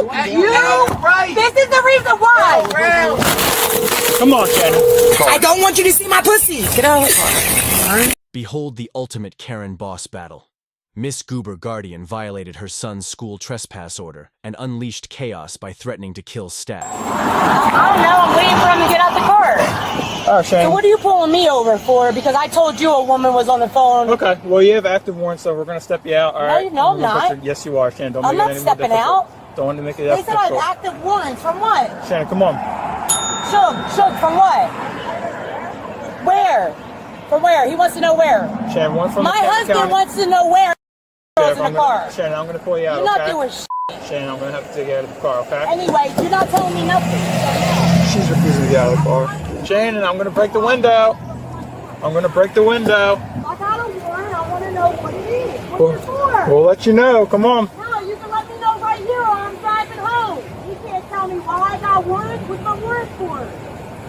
No, you. This is the reason why. Come on, Shannon. I don't want you to see my pussy. Get out of the car. Behold the ultimate Karen boss battle. Miss Goober Guardian violated her son's school trespass order and unleashed chaos by threatening to kill staff. I don't know. I'm waiting for him to get out the car. All right, Shannon. So what are you pulling me over for? Because I told you a woman was on the phone. Okay, well, you have active warrants, so we're going to step you out. All right? No, I'm not. Yes, you are, Shannon. Don't I'm make not it any more stepping difficult. out. Don't want to make it They said I difficult. have active warrants. From what? Shannon, come on. Shook, from what? Where? From where? He wants to know where. Shannon, one from My the husband county. wants to know where goes in I'm the car. Shannon, I'm going to pull you out, You're not okay? doing shit. Shannon, I'm going to have to take you out of the car, okay? Anyway, you're not telling me nothing. She's refusing to get out of the car. Shannon, I'm going to break the window. I'm going to break the window. I got a warrant. I want to know what it is. What's it for? We'll let you know. Come on. No, you can let me know right here or I'm driving home. You can't tell me why I got warrants. What's my warrant for?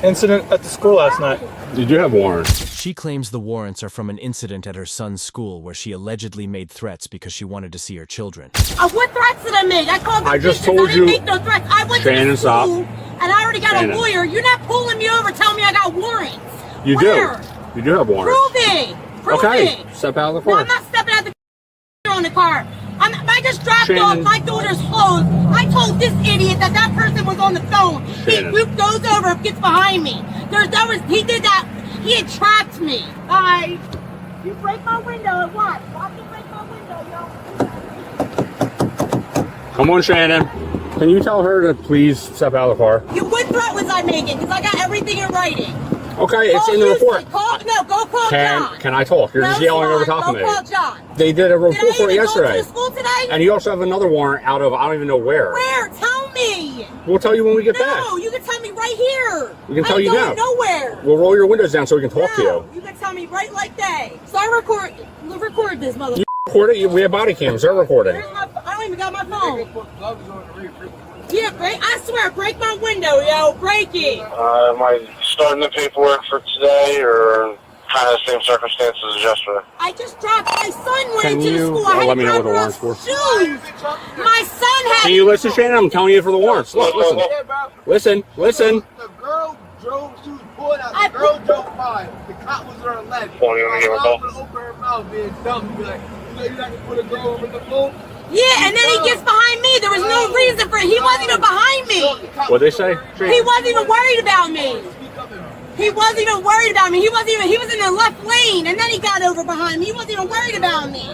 Incident at the school last night. You do have warrants. She claims the warrants are from an incident at her son's school where she allegedly made threats because she wanted to see her children. What threats did I make? I called the I just police. told I didn't you- make no threats. I went Shannon, to the stop. school and I already got Shannon. a lawyer. You're not pulling me over telling me I got warrants. You Where? do. You do have warrants. Prove it. Prove Okay, it. step out of the No, car. I'm not stepping out the on the car. I just dropped Shannon. off my daughter's clothes. I told this idiot that that person was on the phone. Shannon. He goes over, gets behind me. He did that. He had trapped me. Bye. You break my window and what? Watch you break my window, yo. Come on, Shannon. Can you tell her to please step out of the car? What threat was I making? Because I got everything in writing. Okay, it's Call in the Houston. report. Go call John. Can I talk? You're just yelling over top of me. Go call John. They did a Did report I for it even go to yesterday. the school today? And you also have another warrant out of I don't even know where. Where? Tell me. We'll tell you when we get back. No, you can tell me right here. We can tell you I now. ain't going nowhere. We'll roll your windows down so we can talk to No, you. you can tell me right like that. So I record this mother. You record it. We have body cams. They're recording. I don't even got my phone. Yeah, I swear, break my window, yo. Break it. Am I starting the paperwork for today or kind of the same circumstances as yesterday? I just dropped my son went Can into the you school. I had let to me know drop what the her off warrant's for? shoes. My son had. Can you listen, Shannon? I'm telling you for the warrants. Look, listen. Listen. The girl drove, she was pulling out. I The girl drove by. The cop was on her left. Oh, you wanna give her a call? My mom would open her mouth, being dumb, and be like, you know, you're not gonna put a girl over the phone. Yeah, and then he gets behind me. There was no reason for it. He wasn't even behind me. What'd they say? He wasn't even worried about me. He wasn't even worried about me. He was in the left lane, and then he got over behind me. He wasn't even worried about me.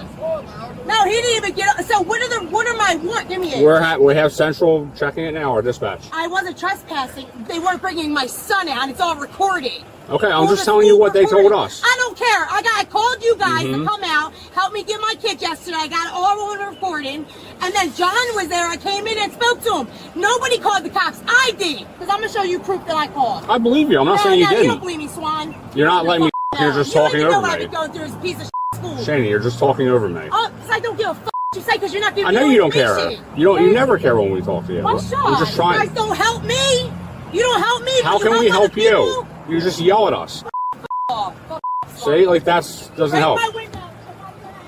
No, he didn't even get. So what are my warrants? Give me it. We have Central checking it now or dispatch. I wasn't trespassing. They weren't bringing my son out. It's all recorded. Okay, I'm All just the telling you school what they told recorded. us. I don't care. I called you guys to come out, help me get my kid yesterday. I got it all on recording. And then John was there. I came in and spoke to him. Nobody called the cops. I did. Because I'm going to show you proof that I called. I believe you. I'm not saying you You don't didn't. believe me, Swan. You're not letting me. You're just talking You don't over even know what I've me. been going through this piece of school. Shannon, you're just talking over me. Oh, because I don't give a f*** you say because you're not giving I me know no you don't care. information. You never care when we talk to you. Why I'm should just You trying. guys don't help me. You don't help me. How but you can we help other you? people. You just yell at us. Oh, See, like that's doesn't break help. my window.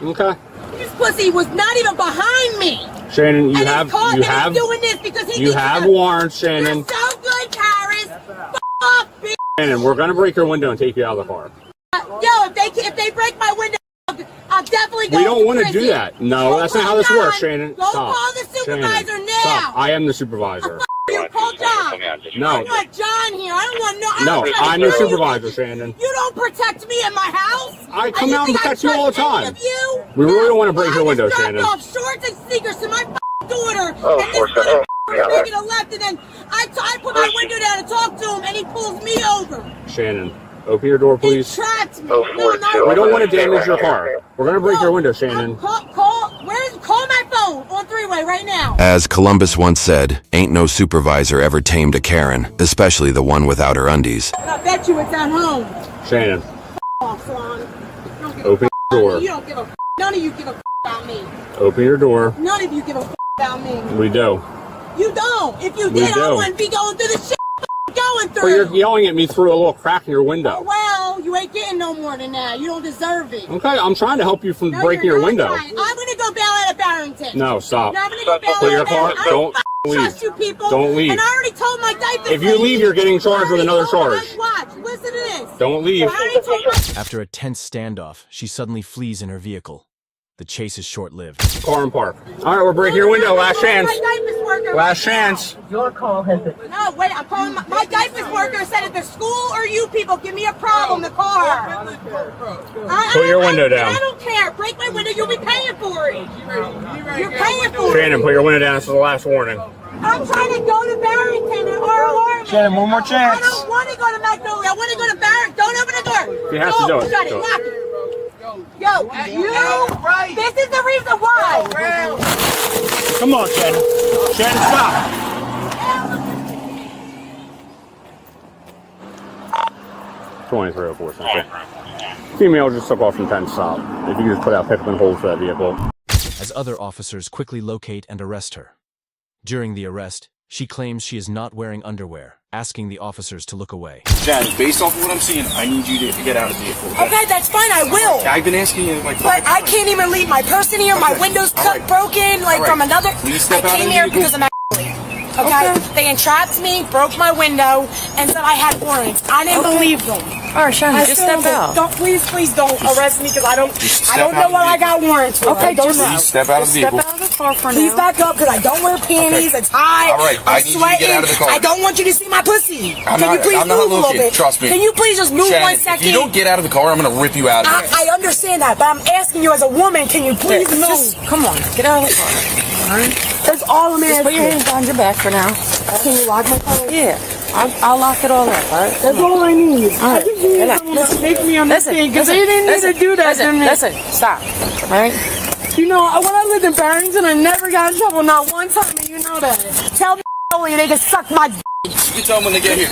Okay, This pussy was not even behind me. Shannon, And he's doing this because he you thinks have that- warrants, You're Shannon. so good, Paris. Off, bitch. Shannon, we're gonna break your window and take you out of the car. Yo, if they break my window, I'll definitely go. We don't want to do that. No, Go that's not call how this John. works, Shannon. Go Stop. call the supervisor Shannon, now. Stop. I am the supervisor. You call John. No. I want John here. I don't want no. No, I'm trying I'm to the kill you. supervisor, Shannon. You don't protect me in my house. I come you out and think I protect you all the trust any time. of you? We really don't want to break your window, I just Shannon. dropped off shorts and sneakers to my daughter, Oh, and for this sure. motherfucker making a left, and then I put my window down to talk to him, and he pulls me over. Shannon, open your door, He please. trapped me. Oh, No, for not sure. We don't want to damage your car. We're gonna break your window, Shannon. Call my phone on three-way right now. As Columbus once said, ain't no supervisor ever tamed a Karen, especially the one without her undies. I bet you it's at home. Shannon, Off, Swan. You don't give a open your door. You don't give a none of you give a about me. Open your door. None of you give a about me. We do. You don't. If you We did, I do. wouldn't be going through the shit going But you're through. yelling at me through a little crack in your Oh, window. well, you ain't getting no more than that. You don't deserve it. Okay, I'm trying to help you from No, breaking you're your not window. trying. I'm gonna go bail out of Barrington. No, stop. No, I'm gonna go bail Put out your of car. Barrington. Don't trust you people. Don't leave. And I already told my diaper. If you leave, you're getting charged with another charge. Watch, listen to this. Don't leave. I already told my After a tense standoff, she suddenly flees in her vehicle. The chase is short-lived. Car and park. All right, we're breaking your window. Last chance. My diapers worker Last right chance. now. No, wait, I'm calling my diapers worker said at the school or you people give me a problem, the car. Put your window down. I don't care. Break my window, you'll be paying for it. You're paying for it. Shannon, put your window down. This is the last warning. I'm trying to go to Barrington or Shannon, one more I chance. don't want to go to Magnolia. I want to go to Barrington. Don't open the door. You have to do it. Shut it. Do it. Lock it. Yo, this is the reason why. Come on, Shannon. Shannon, stop. 2304 Central. Female just took off from 10 stop. If you could just put out pickle and hold for that vehicle. As other officers quickly locate and arrest her. During the arrest, she claims she is not wearing underwear, asking the officers to look away. Janet, based off of what I'm seeing, I need you to get out of the vehicle. Okay, that's fine. I will. I've been asking you like. But I can't even leave my purse in here. My windows cut broken, like from another. Please step I out came of the here vehicle. because of my. Okay? They entrapped me, broke my window, and said I had warrants. I didn't believe them. All right, Shani, just step out. Don't please don't arrest me because I don't step know out what of the I got warrants for. Okay, I don't just know. Please step out of the vehicle. Step out of the car for Please now. back up because I don't wear panties. It's hot. All right, I I'm need you to get sweating. out of the car. I don't want you to see my pussy. I'm Can you please not move a little looking. bit? Trust me. Can you please just move Shannon, 1 second? if you don't get out of the car, I'm gonna rip you out of there. I understand that, but I'm asking you as a woman, can you please move? Just, come on, get out of the car. All right? That's all I'm Just put your asking. hands behind your back for now. Can you lock my car? Yeah, I'll lock it all up, all right? That's all I need. All right, relax. Listen, make me understand, because they didn't need to do that to me. Listen, stop, all right? You know, when I lived in Barrington, I never got in trouble, not one time, and you know that. Tell me they can suck my d***. You tell them when they get here.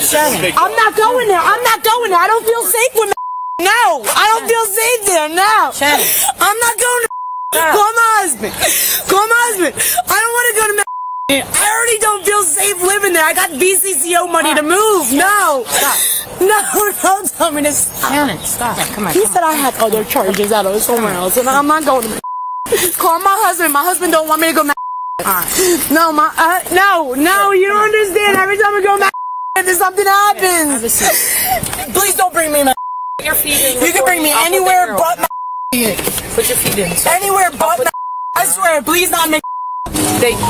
I'm not going there. I'm not going there. I don't feel safe with No, I don't feel safe there. No. Shannon. I'm not going to Call my husband. Call my husband. I don't want to go to I already don't feel safe living there. I got BCCO money to move. No. Stop. No, don't tell me to stop. Shannon, stop. Come on. He said I had other charges out of somewhere else, and I'm not going to Call my husband. My husband don't want me to go No, no, you don't understand. Every time I go there's something happens. Please don't bring me Put your feet in. You can bring me anywhere but Put your feet in. anywhere but I swear, please not make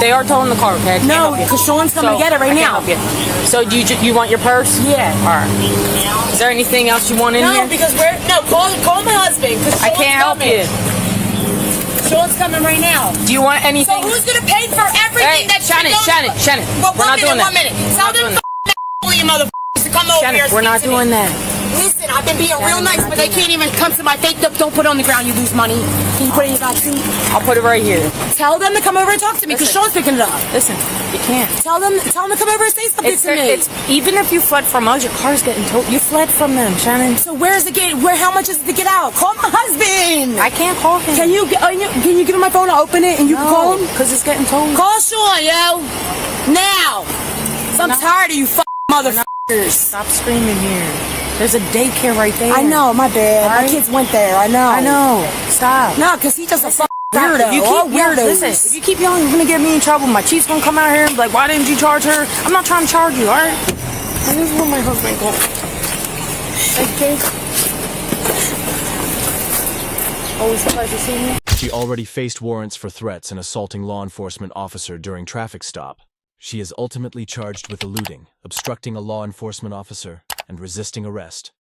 They are towing the car, okay? I can't No, help you. because Sean's coming to get it right I now. can't help you. So you want your purse? Yeah. All right. Is there anything else you want in No, here? because call my husband. I can't help you. Sean's coming right now. Do you want So anything? who's gonna pay for everything Hey, that Shannon, Shannon. Well, We're not doing that. 1 minute. Tell them you motherfuckers to come over Shannon, here. we're not doing that. Listen, I've been being real nice, but they can't even come to my fake. Don't put it on the ground. You lose money. Can you put it in your back seat? I'll put it right here. Tell them to come over and talk to me, because Sean's picking it up. Listen, you can't. Tell them to come over and say something to me. It's even if you fled from us, your car's getting towed. You fled from them, Shannon. So where's the gate? How much is it to get out? Call my husband. I can't call him. Can you give him my phone? I'll open it and you can call him. Because it's getting towed. Call Sean, yo. Now. So I'm tired of you motherfuckers. Stop screaming here. There's a daycare right there. I know, my bad. Right? My kids went there. I know. I know. Stop. No, because he's just a weirdo. You All keep weirdos. Listen, if you keep yelling, you're gonna get me in trouble. My chief's gonna come out here and be like, "Why didn't you charge her?" I'm not trying to charge you, all right? And this is where my husband goes. Okay. Always a pleasure seeing you. She already faced warrants for threats and assaulting law enforcement officer during traffic stop. She is ultimately charged with eluding, obstructing a law enforcement officer, and resisting arrest.